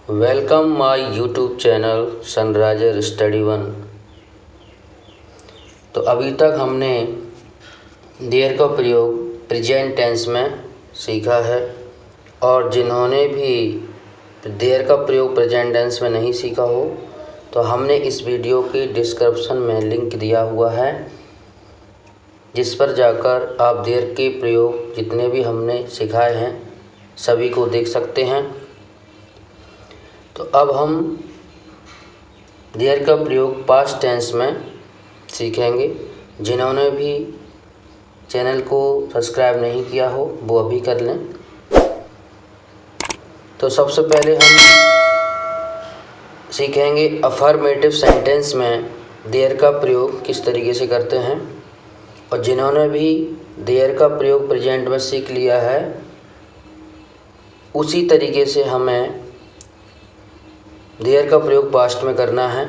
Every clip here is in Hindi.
Welcome my YouTube channel Sunriser study one. तो अभी तक हमने देयर का प्रयोग प्रेजेंट टेंस में सीखा है, और जिन्होंने भी देयर का प्रयोग प्रेजेंट टेंस में नहीं सीखा हो तो हमने इस वीडियो के डिस्क्रिप्शन में लिंक दिया हुआ है, जिस पर जाकर आप देयर के प्रयोग जितने भी हमने सिखाए हैं सभी को देख सकते हैं। तो अब हम देयर का प्रयोग पास्ट टेंस में सीखेंगे। जिन्होंने भी चैनल को सब्सक्राइब नहीं किया हो वो अभी कर लें। तो सबसे पहले हम सीखेंगे अफर्मेटिव सेंटेंस में देयर का प्रयोग किस तरीके से करते हैं, और जिन्होंने भी देयर का प्रयोग प्रेजेंट में सीख लिया है उसी तरीके से हमें देयर का प्रयोग पास्ट में करना है।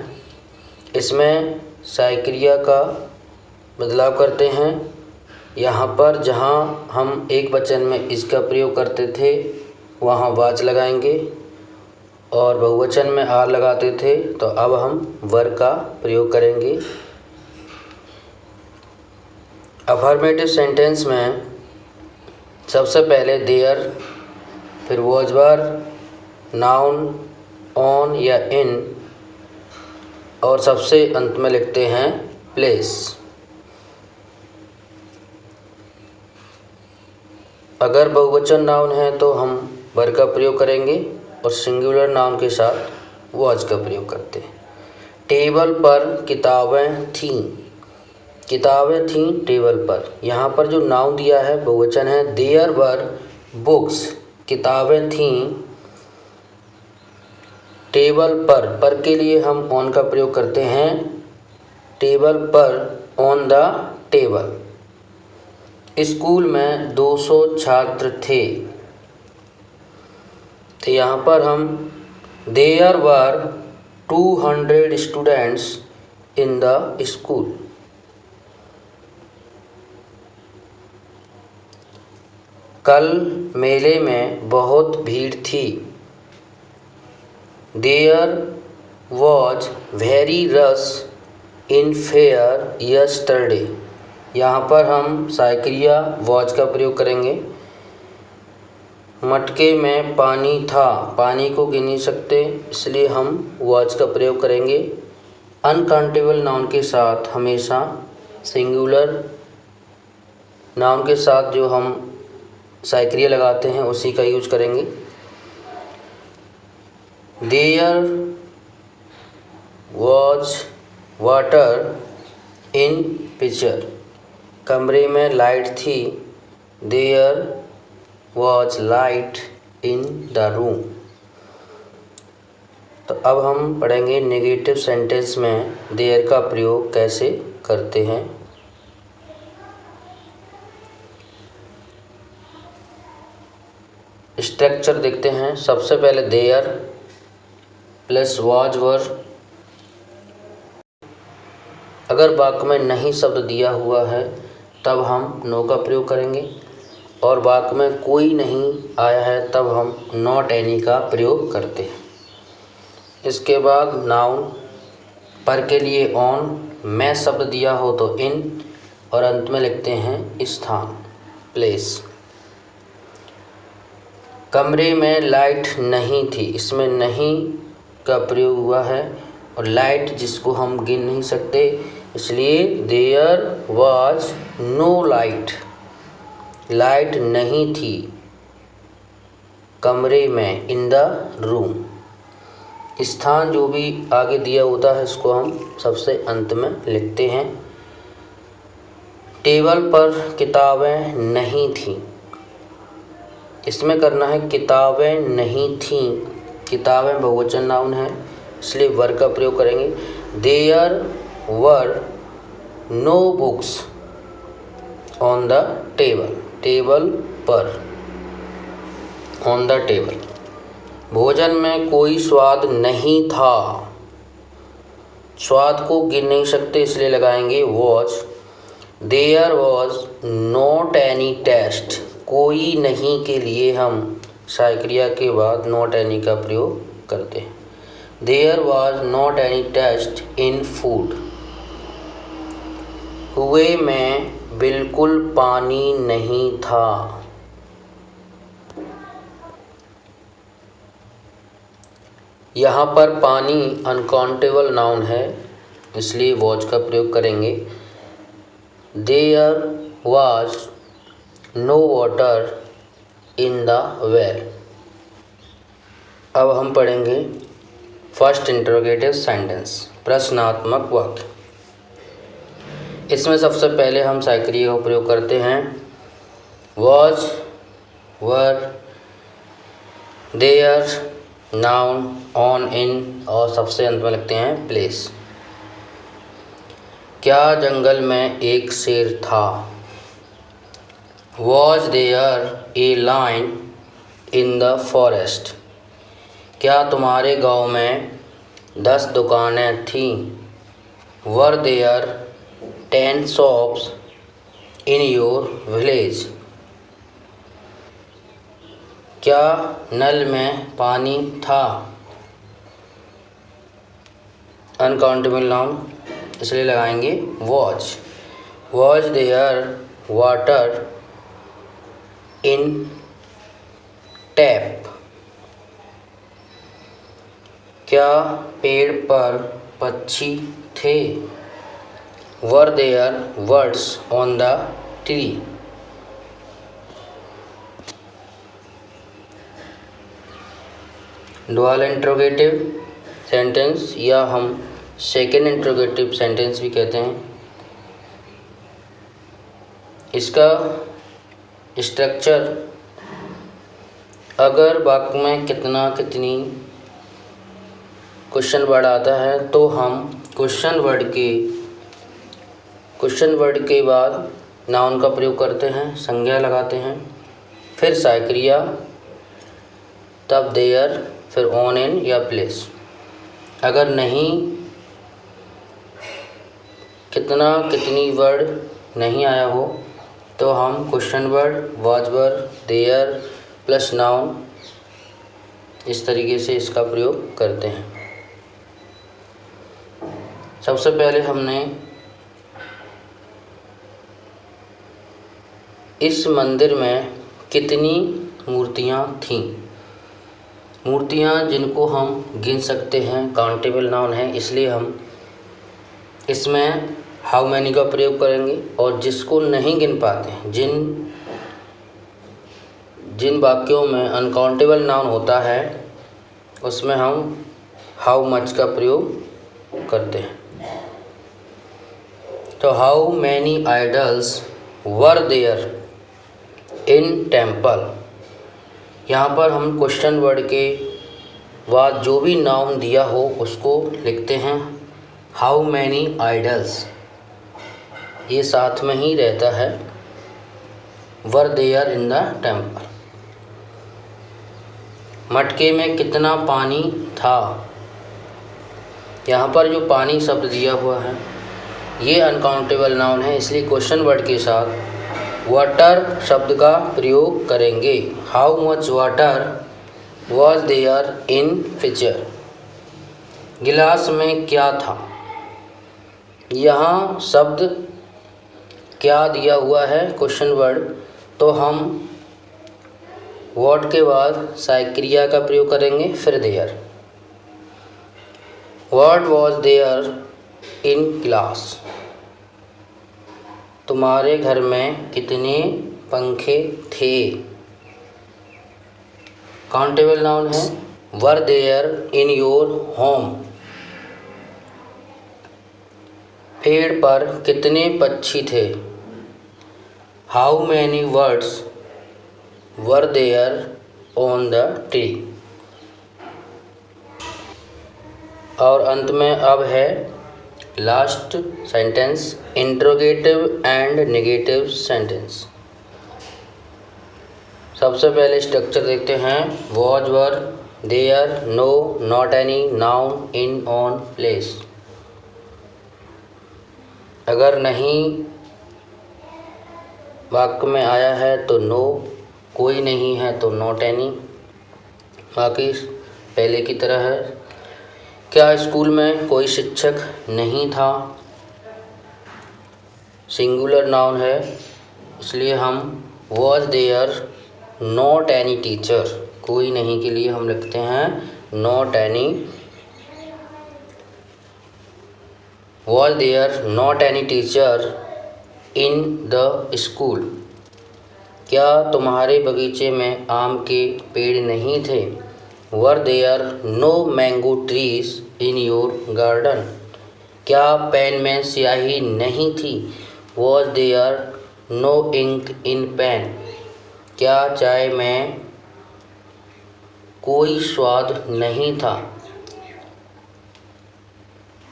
इसमें साइक्रिया का बदलाव करते हैं। यहाँ पर जहाँ हम एक वचन में इसका प्रयोग करते थे वहाँ वाज लगाएंगे, और बहुवचन में आर लगाते थे तो अब हम वर का प्रयोग करेंगे। अफर्मेटिव सेंटेंस में सबसे पहले देयर, फिर वॉज वर, नाउन, ऑन या इन, और सबसे अंत में लिखते हैं प्लेस। अगर बहुवचन नाउन है तो हम वर का प्रयोग करेंगे, और सिंगुलर नाउन के साथ वॉज का प्रयोग करते हैं। टेबल पर किताबें थीं। किताबें थीं टेबल पर। यहाँ पर जो नाउन दिया है बहुवचन है। There were books. किताबें थीं टेबल पर के लिए हम ऑन का प्रयोग करते हैं। टेबल पर, ऑन द टेबल। स्कूल में 200 छात्र थे। तो यहाँ पर हम there were 200 students in the school. कल मेले में बहुत भीड़ थी। There was very rush in fair yesterday. यहाँ पर हम साइक्रिया वॉज का प्रयोग करेंगे। मटके में पानी था। पानी को गिन नहीं सकते इसलिए हम वॉज का प्रयोग करेंगे। अनकाउंटेबल नाउन के साथ हमेशा सिंगुलर नाउन के साथ जो हम साइक्रिया लगाते हैं उसी का यूज करेंगे। There was water in picture. कमरे में लाइट थी। There was light in the room. तो अब हम पढ़ेंगे नेगेटिव सेंटेंस में देयर का प्रयोग कैसे करते हैं। स्ट्रक्चर देखते हैं। सबसे पहले देयर प्लस वॉज वर। अगर वाक्य में नहीं शब्द दिया हुआ है तब हम नो का प्रयोग करेंगे, और वाक्य में कोई नहीं आया है तब हम नॉट एनी का प्रयोग करते हैं। इसके बाद नाउन, पर के लिए ऑन, में शब्द दिया हो तो इन, और अंत में लिखते हैं स्थान, प्लेस। कमरे में लाइट नहीं थी। इसमें नहीं का प्रयोग हुआ है, और लाइट जिसको हम गिन नहीं सकते इसलिए there was no light. Light नहीं थी कमरे में, इन द रूम। स्थान जो भी आगे दिया होता है इसको हम सबसे अंत में लिखते हैं। टेबल पर किताबें नहीं थीं। इसमें करना है किताबें नहीं थीं। किताबें बहुवचन नाउन है इसलिए वर का प्रयोग करेंगे। There were no books on the table. Table पर, ऑन द टेबल। भोजन में कोई स्वाद नहीं था। स्वाद को गिन नहीं सकते इसलिए लगाएंगे was. There was not any test. कोई नहीं के लिए हम साइक्रिया के बाद नॉट एनी का प्रयोग करते हैं। There was not any test in food. कुएं में बिल्कुल पानी नहीं था। यहाँ पर पानी अनकाउंटेबल नाउन है, इसलिए वॉज का प्रयोग करेंगे। There was no water in the well. अब हम पढ़ेंगे फर्स्ट इंटरोगेटिव सेंटेंस, प्रश्नात्मक वाक्य। इसमें सबसे पहले हम साइक्रिया का प्रयोग करते हैं। Was, were, there, noun, on, in और सबसे अंत में लिखते हैं प्लेस। क्या जंगल में एक शेर था? Was there a lion in the forest. क्या तुम्हारे गांव में 10 दुकानें थीं? Were there 10 shops in your village. क्या नल में पानी था? अनकाउंटेबल नाउन, इसलिए लगाएंगे was. Was there water in tap. क्या पेड़ पर पक्षी थे? Were there birds on the tree. Dual interrogative sentence या हम सेकेंड इंट्रोगेटिव सेंटेंस भी कहते हैं। इसका स्ट्रक्चर, अगर वाक्य में कितना कितनी क्वेश्चन वर्ड आता है तो हम क्वेश्चन वर्ड के बाद नाउन का प्रयोग करते हैं, संज्ञा लगाते हैं, फिर साइक्रिया, तब देयर, फिर ऑन, इन या प्लेस। अगर नहीं कितना कितनी वर्ड नहीं आया हो तो हम question word, was were, there plus noun, इस तरीके से इसका प्रयोग करते हैं। सबसे पहले हमने इस मंदिर में कितनी मूर्तियाँ थीं? मूर्तियाँ जिनको हम गिन सकते हैं, काउंटेबल नाउन है, इसलिए हम इसमें हाउ मैनी का प्रयोग करेंगे। और जिसको नहीं गिन पाते हैं, जिन वाक्यों में अनकाउंटेबल नाउन होता है, उसमें हम हाउ मच का प्रयोग करते हैं। तो how many idols were there in temple. यहाँ पर हम क्वेश्चन वर्ड के बाद जो भी नाउन दिया हो उसको लिखते हैं हाउ मैनी आइडल्स, ये साथ में ही रहता है, were there in the temple. मटके में कितना पानी था? यहाँ पर जो पानी शब्द दिया हुआ है ये अनकाउंटेबल नाउन है, इसलिए क्वेश्चन वर्ड के साथ वाटर शब्द का प्रयोग करेंगे। How much water was there in picture. गिलास में क्या था? यहाँ शब्द क्या दिया हुआ है क्वेश्चन वर्ड, तो हम व्हाट के बाद साइक्रिया का प्रयोग करेंगे, फिर there. What was there in class. तुम्हारे घर में कितने पंखे थे? काउंटेबल नाउन है, were there in your home. पेड़ पर कितने पक्षी थे? How many birds were there on the tree. और अंत में अब है last sentence, interrogative and negative sentence. सबसे पहले स्ट्रक्चर देखते हैं। Was, were, there, no, not any, noun, in, on, place. अगर नहीं वाक्य में आया है तो नो, कोई नहीं है तो नॉट एनी, बाकी पहले की तरह है। क्या स्कूल में कोई शिक्षक नहीं था? सिंगुलर नाउन है, इसलिए हम was there not any teacher, कोई नहीं के लिए हम लिखते हैं not any. Was there not any teacher in the school. क्या तुम्हारे बगीचे में आम के पेड़ नहीं थे? Were there no mango trees in your garden. क्या पेन में स्याही नहीं थी? Was there no ink in pen. क्या चाय में कोई स्वाद नहीं था?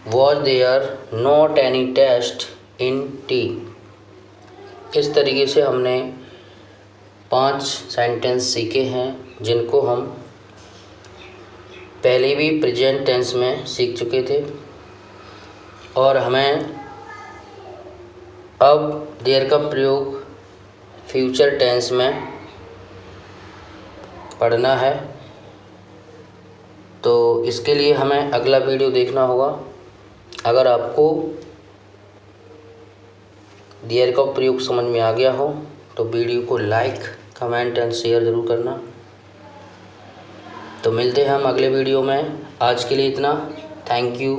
Was there not any test in tea. इस तरीके से हमने 5 सेंटेंस सीखे हैं, जिनको हम पहले भी प्रेजेंट टेंस में सीख चुके थे, और हमें अब देयर का प्रयोग फ्यूचर टेंस में पढ़ना है। तो इसके लिए हमें अगला वीडियो देखना होगा। अगर आपको देयर का प्रयोग समझ में आ गया हो तो वीडियो को लाइक, कमेंट एंड शेयर ज़रूर करना। तो मिलते हैं हम अगले वीडियो में। आज के लिए इतना। Thank you.